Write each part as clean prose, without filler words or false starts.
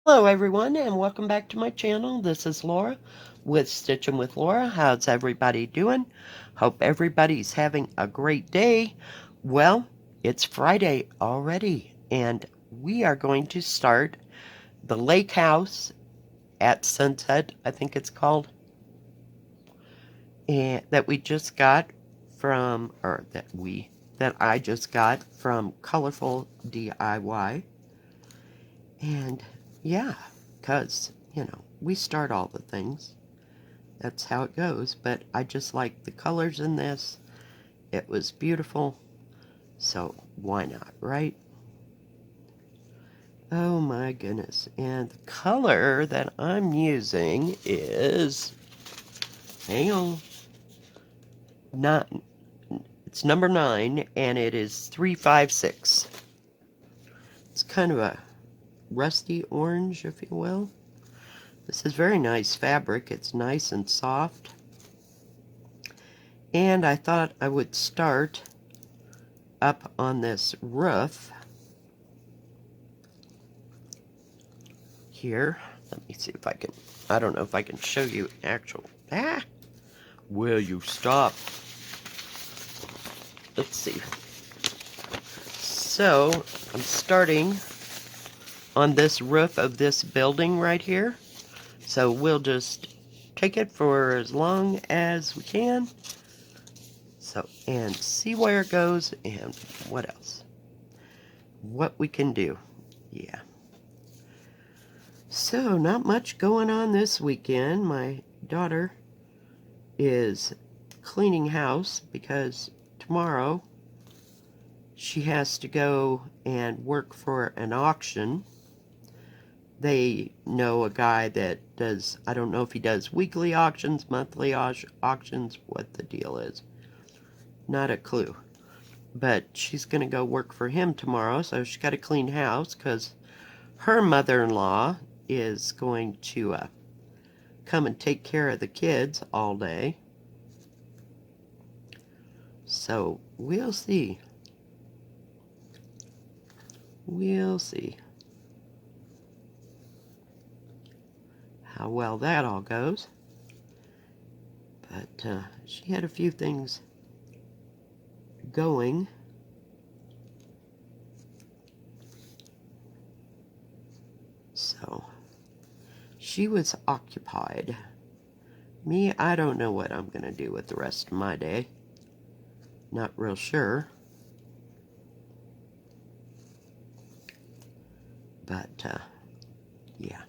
Hello everyone and welcome back to my channel. This is Laura with Stitchin with Laura. How's everybody doing? Hope everybody's having a great day. Well, it's Friday already and we are going to start the Lakehouse at Sunset, I think it's called, and that we just got from, or that I just got from Colorful DIY. And yeah, because, we start all the things. That's how it goes. But I just like the colors in this. It was beautiful. So why not, right? Oh my goodness. And the color that I'm using is, hang on, not, it's number 9 and it is 356. It's kind of a rusty orange, if you will. This is very nice fabric. It's nice and soft. And I thought I would start up on this roof here. Let me see if I can, I don't know if I can show you actual, will you stop? Let's see. So, I'm starting on this roof of this building right here. So we'll just take it for as long as we can. So, and see where it goes and what else. What we can do. Yeah. So, not much going on this weekend. My daughter is cleaning house because tomorrow she has to go and work for an auction. They know a guy that does, I don't know if he does weekly auctions, monthly auctions, what the deal is. Not a clue. But she's going to go work for him tomorrow, so she's got to clean house because her mother-in-law is going to come and take care of the kids all day. So we'll see. We'll see how well that all goes. But she had a few things going. So she was occupied. Me, I don't know what I'm going to do with the rest of my day. Not real sure. But, yeah.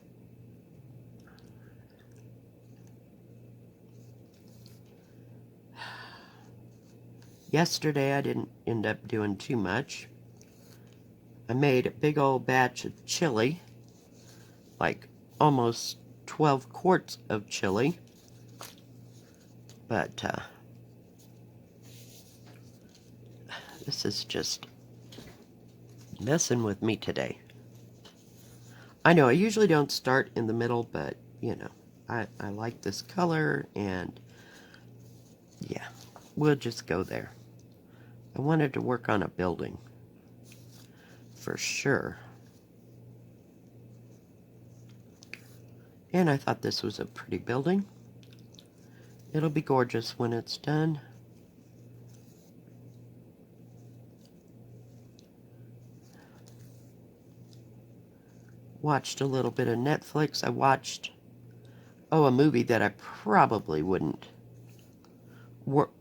Yesterday I didn't end up doing too much. I made a big old batch of chili. Like almost 12 quarts of chili. But, this is just messing with me today. I know I usually don't start in the middle, but, I like this color, and yeah, we'll just go there. I wanted to work on a building, for sure. And I thought this was a pretty building. It'll be gorgeous when it's done. Watched a little bit of Netflix. I watched, a movie that I probably wouldn't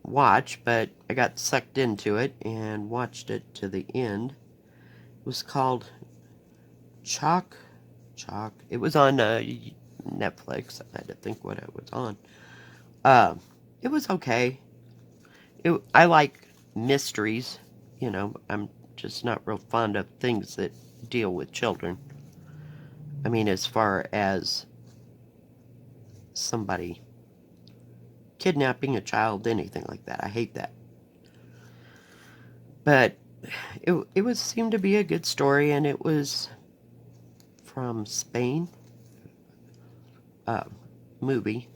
watch, but I got sucked into it and watched it to the end. It was called Chalk. It was on Netflix. I had to think what it was on. It was okay. I like mysteries. I'm just not real fond of things that deal with children. I mean, as far as somebody kidnapping a child, anything like that. I hate that. But it was seemed to be a good story, and it was from Spain. Movie.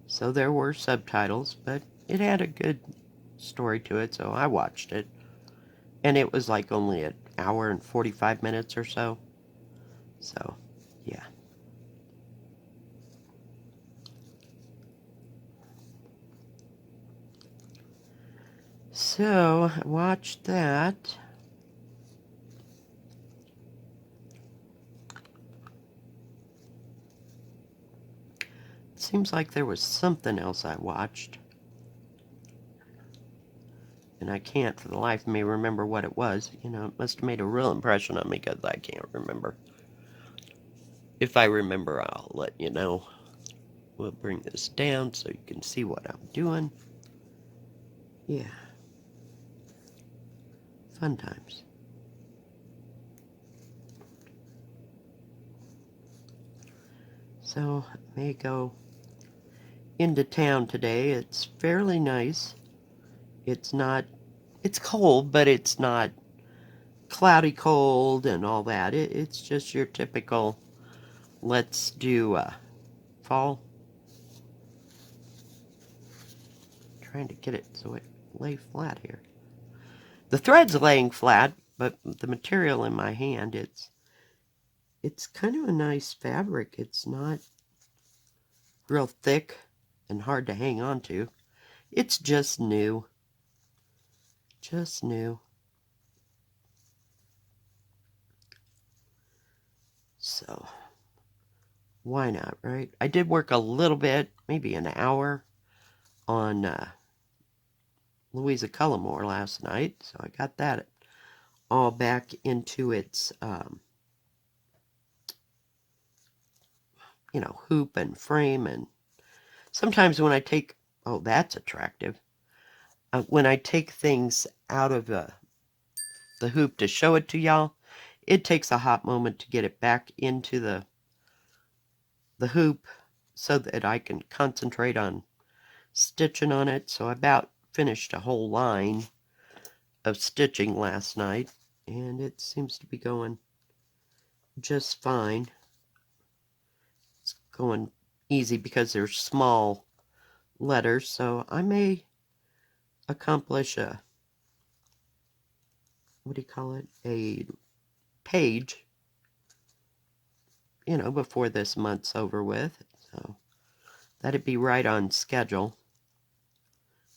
So there were subtitles, but it had a good story to it, so I watched it. And it was like only an hour and 45 minutes or so. So, Yeah. So, I watched that. It seems like there was something else I watched. And I can't for the life of me remember what it was. You know, it must have made a real impression on me because I can't remember. If I remember, I'll let you know. We'll bring this down so you can see what I'm doing. Yeah. Fun times. So, I may go into town today. It's fairly nice. It's cold, but it's not cloudy cold and all that. It's just your typical, let's do fall. Trying to get it so it lay flat here. The thread's laying flat, but the material in my hand, it's kind of a nice fabric. It's not real thick and hard to hang on to. It's just new. Just new. So, why not, right? I did work a little bit, maybe an hour, on Louisa Cullimore last night, so I got that all back into its, hoop and frame. And sometimes when I take, oh, that's attractive. When I take things out of the hoop to show it to y'all, it takes a hot moment to get it back into the hoop so that I can concentrate on stitching on it. So I about finished a whole line of stitching last night, and it seems to be going just fine. It's going easy because they're small letters, so I may accomplish a, what do you call it, a page, before this month's over with. So that'd be right on schedule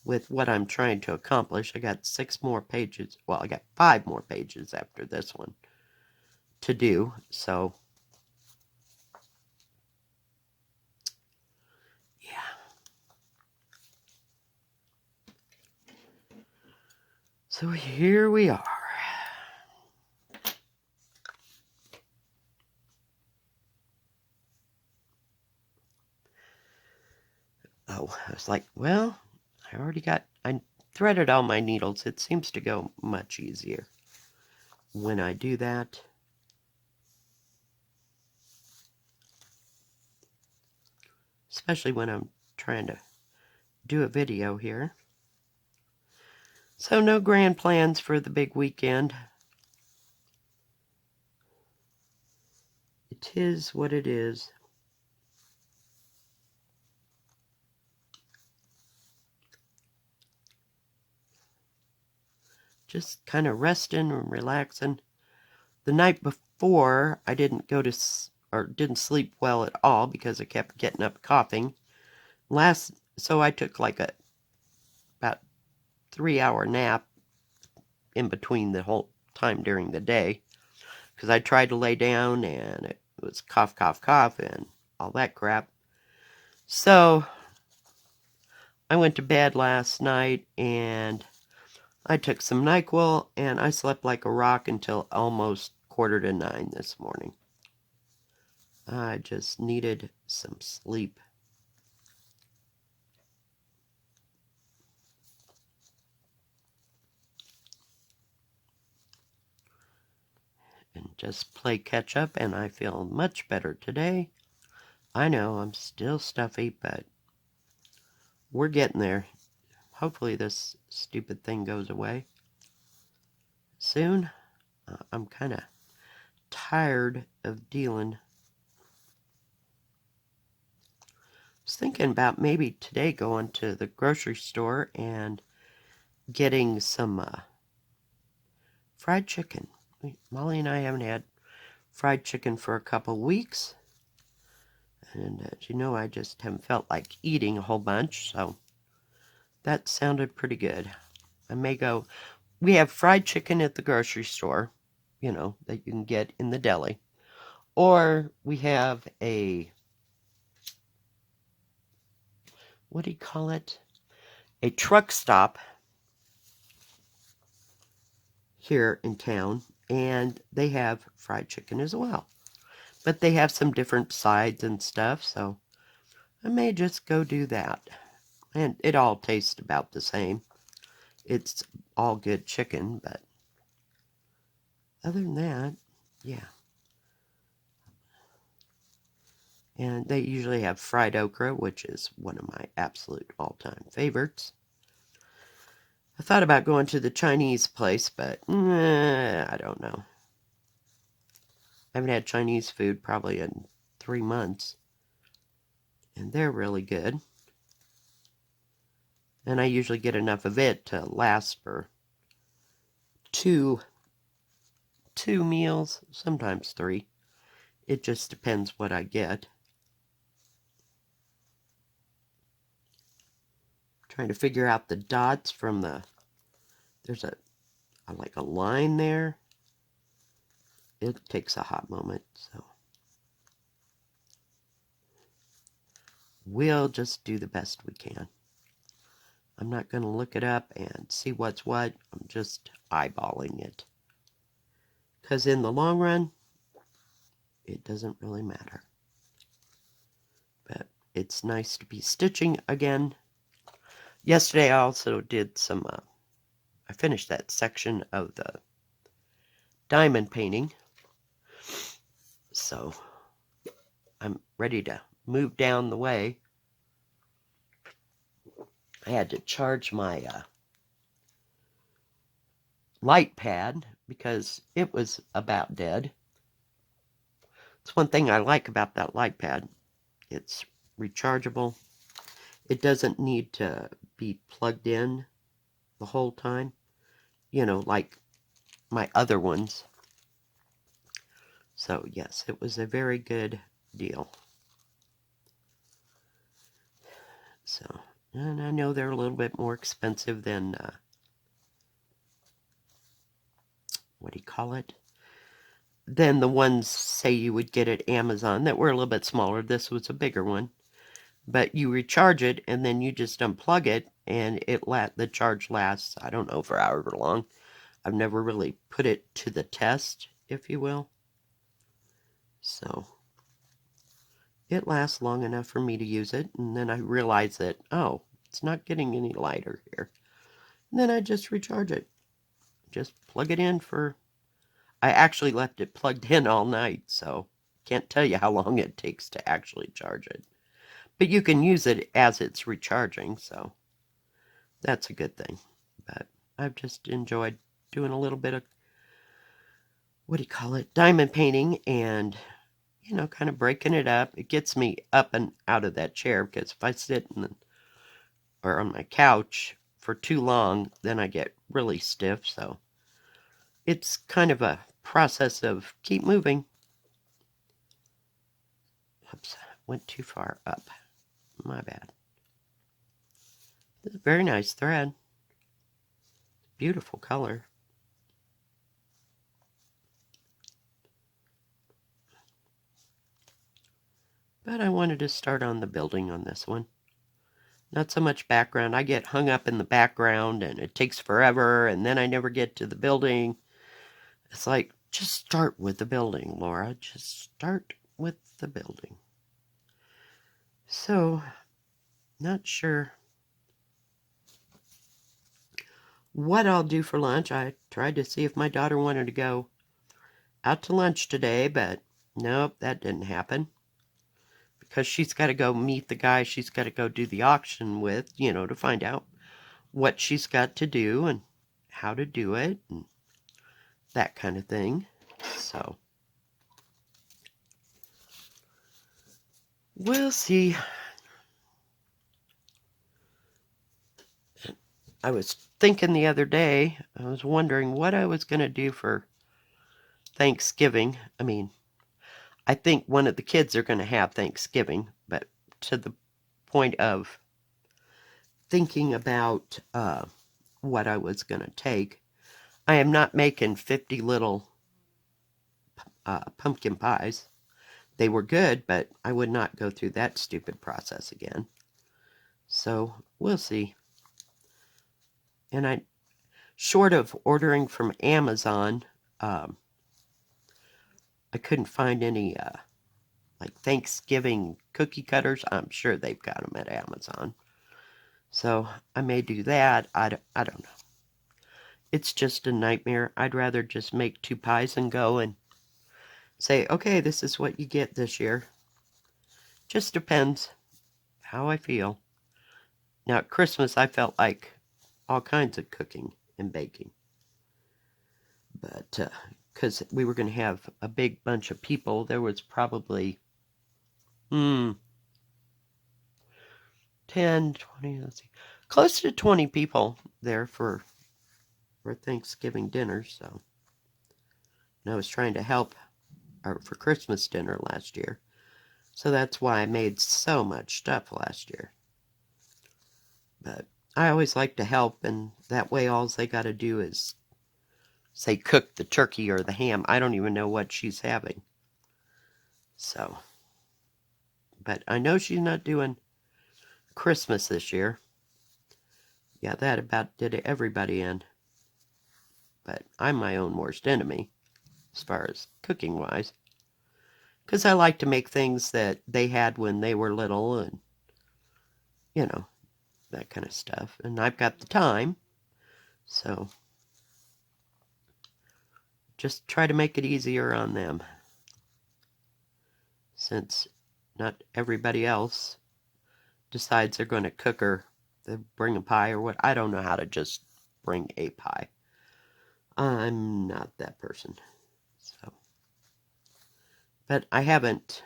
with what I'm trying to accomplish. I got 6 more pages. Well, I got 5 more pages after this one to do. So, yeah. So here we are. Oh, I was like, well, I threaded all my needles. It seems to go much easier when I do that. Especially when I'm trying to do a video here. So no grand plans for the big weekend. It is what it is. Just kind of resting and relaxing. The night before, I didn't didn't sleep well at all because I kept getting up coughing. So I took like about 3-hour nap in between the whole time during the day, because I tried to lay down and it was cough, cough, cough, and all that crap. So I went to bed last night and I took some NyQuil and I slept like a rock until almost 8:45 this morning. I just needed some sleep. And just play catch up, and I feel much better today. I know I'm still stuffy, but we're getting there. Hopefully this stupid thing goes away soon. I'm kind of tired of dealing. I was thinking about maybe today going to the grocery store and getting some fried chicken. Molly and I haven't had fried chicken for a couple weeks. And as you know, I just haven't felt like eating a whole bunch, so that sounded pretty good. I may go... We have fried chicken at the grocery store, you know, that you can get in the deli. Or we have a... What do you call it? A truck stop here in town, and they have fried chicken as well. But they have some different sides and stuff, so I may just go do that. And it all tastes about the same. It's all good chicken, but other than that, yeah. And they usually have fried okra, which is one of my absolute all-time favorites. I thought about going to the Chinese place, but I don't know. I haven't had Chinese food probably in 3 months. And they're really good. And I usually get enough of it to last for two meals, sometimes 3. It just depends what I get. Trying to figure out the dots from the... There's like a line there. It takes a hot moment, so we'll just do the best we can. I'm not going to look it up and see what's what. I'm just eyeballing it. Because in the long run, it doesn't really matter. But it's nice to be stitching again. Yesterday I also did some... I finished that section of the diamond painting. So I'm ready to move down the way. I had to charge my light pad because it was about dead. It's one thing I like about that light pad. It's rechargeable. It doesn't need to be plugged in the whole time, you know, like my other ones. So yes, it was a very good deal. So, and I know they're a little bit more expensive than, what do you call it? Than the ones, say, you would get at Amazon that were a little bit smaller. This was a bigger one. But you recharge it, and then you just unplug it, and the charge lasts, I don't know, for however long. I've never really put it to the test, if you will. So, it lasts long enough for me to use it, and then I realize that, oh, it's not getting any lighter here. And then I just recharge it. Just plug it in for... I actually left it plugged in all night, so can't tell you how long it takes to actually charge it. But you can use it as it's recharging, so that's a good thing. But I've just enjoyed doing a little bit of, what do you call it, diamond painting, and, you know, kind of breaking it up. It gets me up and out of that chair, because if I sit or on my couch for too long, then I get really stiff, so it's kind of a process of keep moving. Oops, went too far up. My bad. This is a very nice thread. Beautiful color. But I wanted to start on the building on this one. Not so much background. I get hung up in the background and it takes forever, and then I never get to the building. It's like, just start with the building, Laura. Just start with the building. So, not sure what I'll do for lunch. I tried to see if my daughter wanted to go out to lunch today, but nope, that didn't happen. Because she's got to go meet the guy she's got to go do the auction with, you know, to find out what she's got to do and how to do it and that kind of thing. So, we'll see. I was thinking the other day, I was wondering what I was going to do for Thanksgiving. I mean, I think one of the kids are going to have Thanksgiving, but to the point of thinking about what I was going to take, I am not making 50 little pumpkin pies. They were good, but I would not go through that stupid process again. So we'll see. And short of ordering from Amazon, I couldn't find any like Thanksgiving cookie cutters. I'm sure they've got them at Amazon. So I may do that. I don't know. It's just a nightmare. I'd rather just make 2 pies and go and say, okay, this is what you get this year. Just depends how I feel. Now at Christmas, I felt like all kinds of cooking and baking. But because we were going to have a big bunch of people, there was probably 10, 20, let's see, close to 20 people there for Thanksgiving dinner. So, and I was trying to help for Christmas dinner last year. So that's why I made so much stuff last year. But I always like to help, and that way all they got to do is, say, cook the turkey or the ham. I don't even know what she's having. So, but I know she's not doing Christmas this year. Yeah, that about did everybody in. But I'm my own worst enemy, as far as cooking-wise. Because I like to make things that they had when they were little and, you know, that kind of stuff. And I've got the time, so just try to make it easier on them. Since not everybody else decides they're going to cook or bring a pie or what. I don't know how to just bring a pie. I'm not that person. So, but I haven't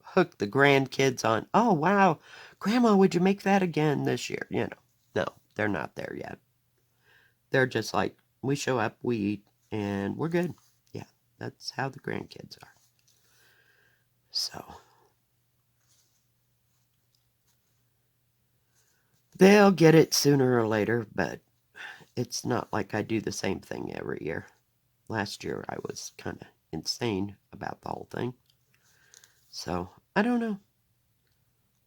hooked the grandkids on, oh, wow, Grandma, would you make that again this year? You know, no, they're not there yet. They're just like, we show up, we eat, and we're good. Yeah, that's how the grandkids are. So, they'll get it sooner or later, but it's not like I do the same thing every year. Last year I was kind of insane about the whole thing. So, I don't know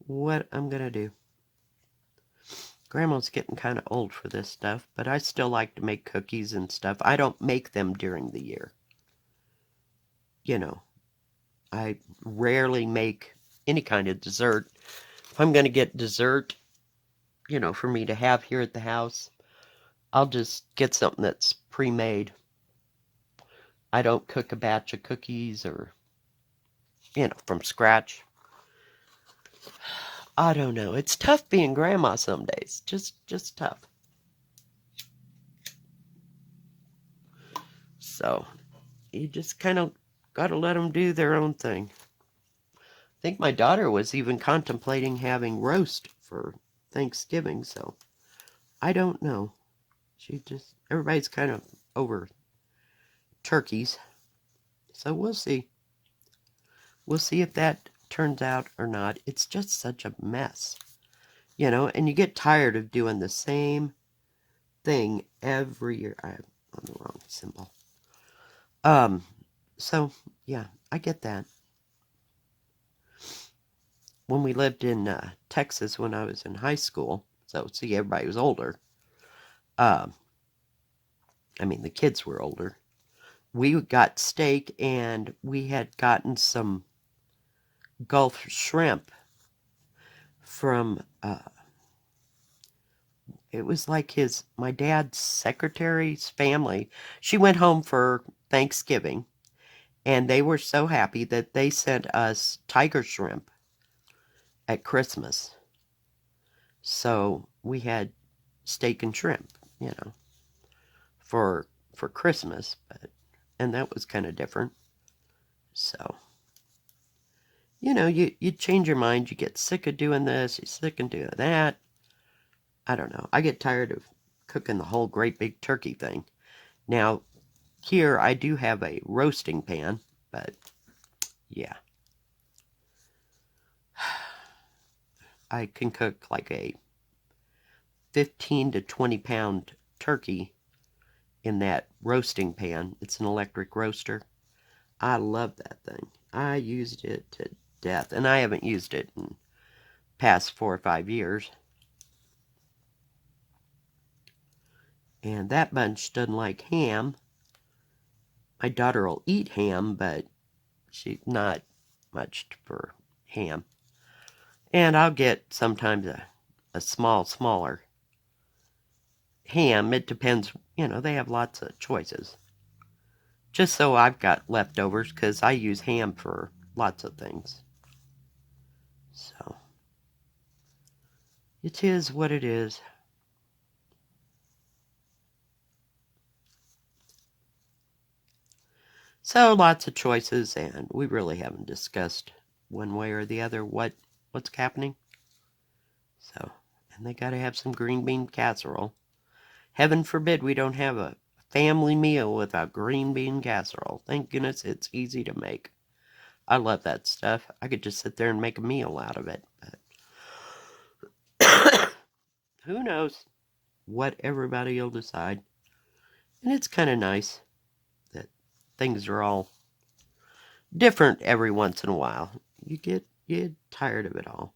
what I'm going to do. Grandma's getting kind of old for this stuff, but I still like to make cookies and stuff. I don't make them during the year. You know, I rarely make any kind of dessert. If I'm going to get dessert, you know, for me to have here at the house, I'll just get something that's pre-made. I don't cook a batch of cookies or, you know, from scratch. I don't know. It's tough being grandma some days. Just tough. So, you just kind of got to let them do their own thing. I think my daughter was even contemplating having roast for Thanksgiving, so I don't know. Everybody's kind of over turkeys, so we'll see. We'll see if that turns out or not. It's just such a mess, you know, and you get tired of doing the same thing every year. I'm on the wrong symbol. So, yeah, I get that. When we lived in Texas when I was in high school, so see, everybody was older. I mean, the kids were older. We got steak, and we had gotten some Gulf shrimp from, it was like my dad's secretary's family. She went home for Thanksgiving, and they were so happy that they sent us tiger shrimp at Christmas. So we had steak and shrimp, you know, for Christmas, and that was kind of different. So, you know, you change your mind, you get sick of doing this, you're sick of doing that. I don't know. I get tired of cooking the whole great big turkey thing. Now, here I do have a roasting pan, but Yeah. I can cook like a 15 to 20 pound turkey in that roasting pan. It's an electric roaster. I love that thing. I used it to death, and I haven't used it in past 4 or 5 years. And that bunch doesn't like ham. My daughter will eat ham, but she's not much for ham. And I'll get sometimes a smaller ham. It depends, they have lots of choices. Just so I've got leftovers, because I use ham for lots of things. So, it is what it is. So, lots of choices, and we really haven't discussed one way or the other what's happening. So, and they gotta have some green bean casserole. Heaven forbid we don't have a family meal without green bean casserole. Thank goodness it's easy to make. I love that stuff. I could just sit there and make a meal out of it. But who knows what everybody will decide. And it's kind of nice that things are all different every once in a while. You get tired of it all.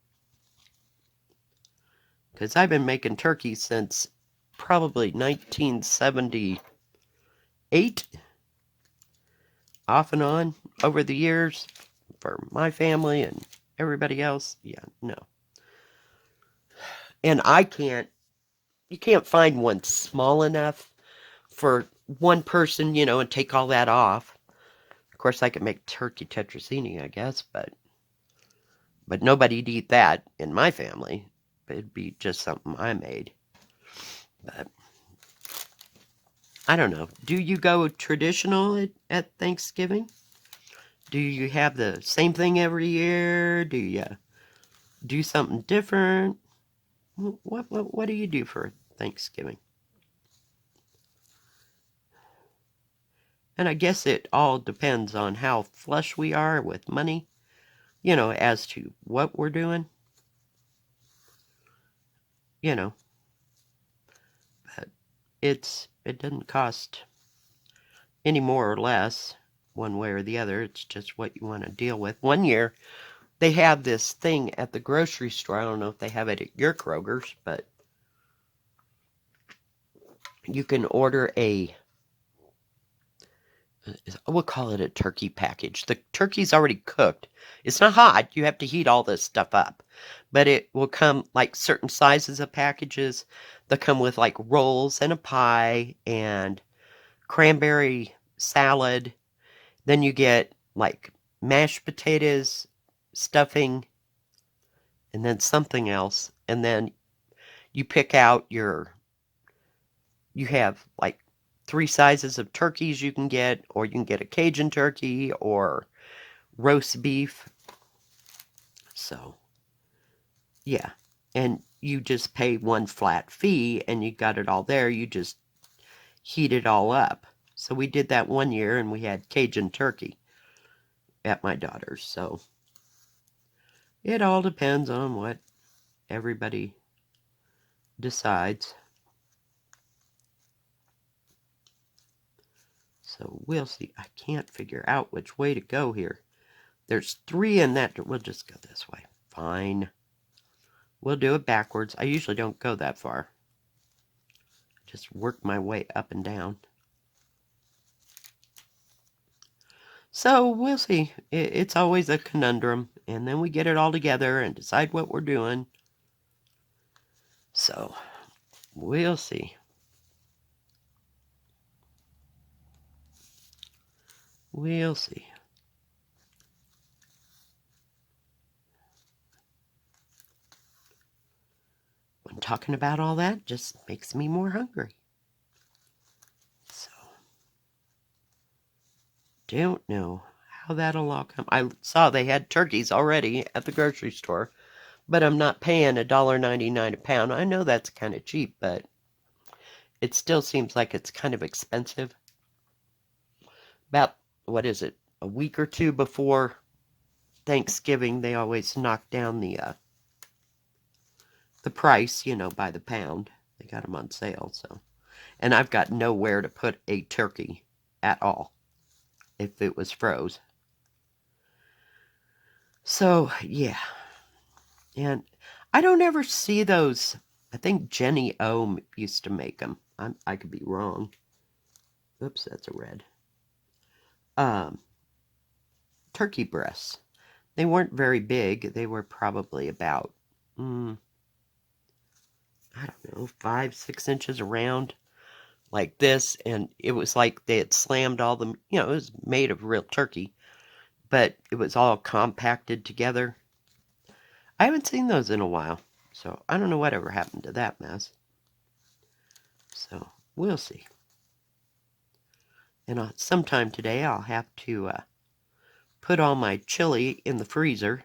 Because I've been making turkey since probably 1978, off and on over the years, for my family and everybody else. Yeah, no. And you can't find one small enough for one person, and take all that off. Of course, I could make turkey tetrazzini, I guess, but nobody'd eat that in my family. It'd be just something I made. But I don't know. Do you go traditional at Thanksgiving? Do you have the same thing every year? Do you do something different? What do you do for Thanksgiving? And I guess it all depends on how flush we are with money, as to what we're doing. But it doesn't cost any more or less one way or the other. It's just what you want to deal with. One year, they have this thing at the grocery store. I don't know if they have it at your Kroger's, but you can order we'll call it a turkey package. The turkey's already cooked. It's not hot. You have to heat all this stuff up. But it will come like certain sizes of packages. They'll come with like rolls and a pie and cranberry salad. Then you get like mashed potatoes, stuffing, and then something else. And then you pick out you have like 3 sizes of turkeys you can get, or you can get a Cajun turkey or roast beef. So, yeah. And you just pay one flat fee and you got it all there. You just heat it all up. So we did that one year and we had Cajun turkey at my daughter's. So it all depends on what everybody decides. So we'll see. I can't figure out which way to go here. There's 3 in that. We'll just go this way. Fine. We'll do it backwards. I usually don't go that far. Just work my way up and down. So we'll see. It's always a conundrum. And then we get it all together and decide what we're doing. So we'll see. We'll see. When talking about all that just makes me more hungry. So, don't know how that'll all come. I saw they had turkeys already at the grocery store, but I'm not paying $1.99 a pound. I know that's kind of cheap, but it still seems like it's kind of expensive. About, what is it, a week or two before Thanksgiving, they always knock down the price, you know, by the pound. They got them on sale, so. And I've got nowhere to put a turkey at all if it was froze. So, yeah. And I don't ever see those. I think Jenny O used to make them. I could be wrong. Oops, that's a red. Turkey breasts. They weren't very big. They were probably about, I don't know, 5-6 inches around, like this. And it was like they had slammed all them, you know, it was made of real turkey, but it was all compacted together. I haven't seen those in a while, so I don't know whatever happened to that mess. So we'll see. And sometime today I'll have to put all my chili in the freezer.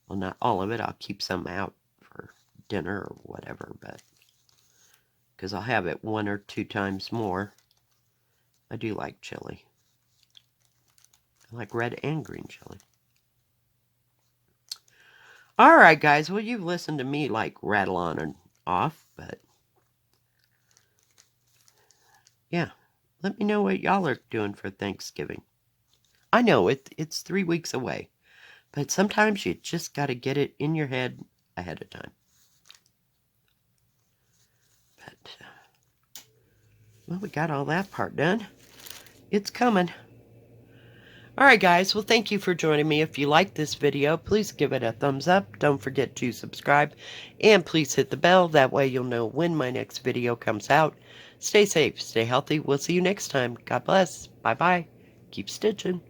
Well, not all of it. I'll keep some out for dinner or whatever, but because I'll have it 1 or 2 times more. I do like chili. I like red and green chili. All right, guys. Well, you've listened to me like rattle on and off, but yeah. Let me know what y'all are doing for Thanksgiving. I know it's 3 weeks away, but sometimes you just got to get it in your head ahead of time. But, well, we got all that part done. It's coming. All right, guys. Well, thank you for joining me. If you like this video, please give it a thumbs up. Don't forget to subscribe. And please hit the bell. That way you'll know when my next video comes out. Stay safe. Stay healthy. We'll see you next time. God bless. Bye-bye. Keep stitching.